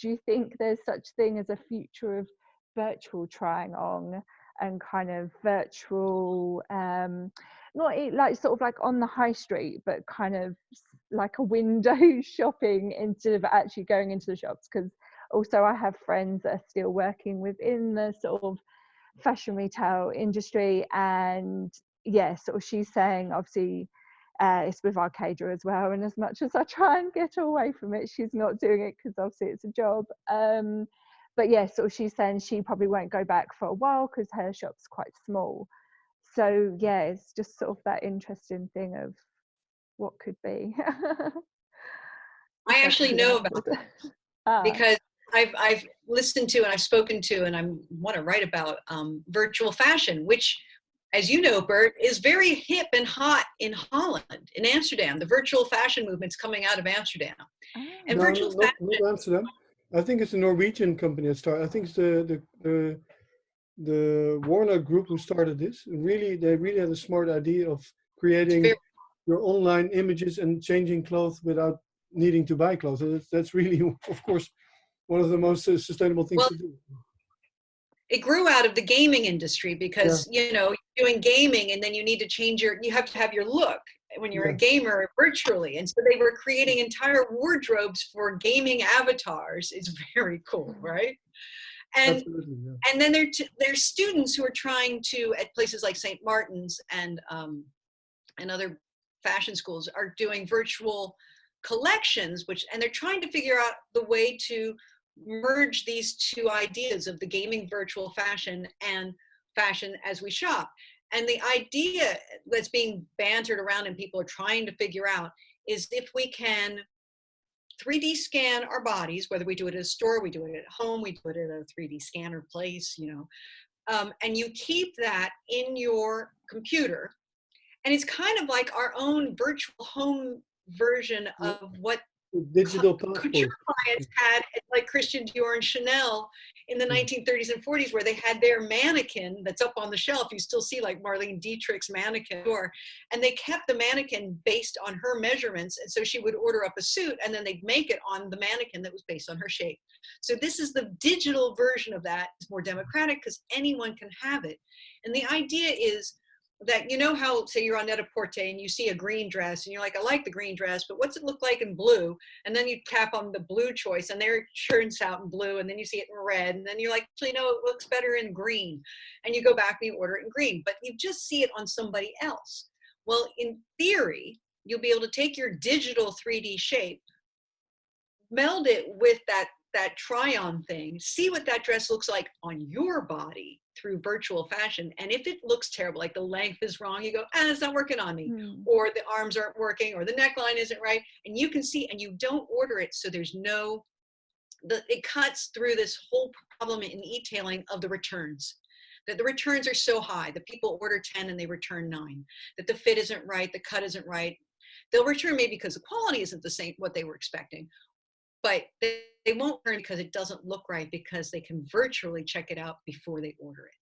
do you think there's such thing as a future of virtual trying on and kind of virtual, not like sort of like on the high street, but kind of like a window shopping instead of actually going into the shops? Because also I have friends that are still working within the sort of fashion retail industry, and yeah, sort of she's saying obviously it's with Arcadia as well, and as much as I try and get away from it, she's not doing it because obviously it's a job. But yeah, sort of she's saying she probably won't go back for a while because her shop's quite small. So yeah, it's just sort of that interesting thing of what could be. I actually know about it because I've listened to and I've spoken to and I want to write about virtual fashion, which, as you know, Bert, is very hip and hot in Holland, in Amsterdam. The virtual fashion movement's coming out of Amsterdam. And No, virtual not fashion, Amsterdam. I think it's a Norwegian company that started. I think it's the Warner Group who started this. They really had a smart idea of creating your online images and changing clothes without needing to buy clothes. So that's really, of course, one of the most sustainable things to do. it grew out of the gaming industry because, you know, you're doing gaming and then you need to change you have to have your look when you're a gamer virtually. And so they were creating entire wardrobes for gaming avatars. It's very cool, right? And and then there's students who are trying to, at places like St. Martin's and other fashion schools, are doing virtual collections, and they're trying to figure out the way to merge these two ideas of the gaming virtual fashion and fashion as we shop. And the idea that's being bantered around and people are trying to figure out is if we can 3D scan our bodies, whether we do it at a store, we do it at home, we do it at a 3D scanner place, you know, and you keep that in your computer. And it's kind of like our own virtual home version of what digital couture clients had, like Christian Dior and Chanel in the 1930s and 40s, where they had their mannequin that's up on the shelf. You still see like Marlene Dietrich's mannequin, and they kept the mannequin based on her measurements. And so she would order up a suit and then they'd make it on the mannequin that was based on her shape. So this is the digital version of that. It's more democratic because anyone can have it. And the idea is that, you know how, say you're on Net-a-Porter and you see a green dress and you're like, I like the green dress, but what's it look like in blue? And then you tap on the blue choice and there it turns out in blue, and then you see it in red, and then you're like, actually, no, it looks better in green. And you go back and you order it in green, but you just see it on somebody else. Well, in theory, you'll be able to take your digital 3D shape, meld it with that try-on thing, see what that dress looks like on your body through virtual fashion. And if it looks terrible, like the length is wrong, you go, it's not working on me, or the arms aren't working, or the neckline isn't right, and you can see, and you don't order it. So there's it cuts through this whole problem in e-tailing of the returns. That the returns are so high, that people order 10 and they return 9, that the fit isn't right, the cut isn't right. They'll return maybe because the quality isn't the same, what they were expecting, but they won't return because it doesn't look right, because they can virtually check it out before they order it.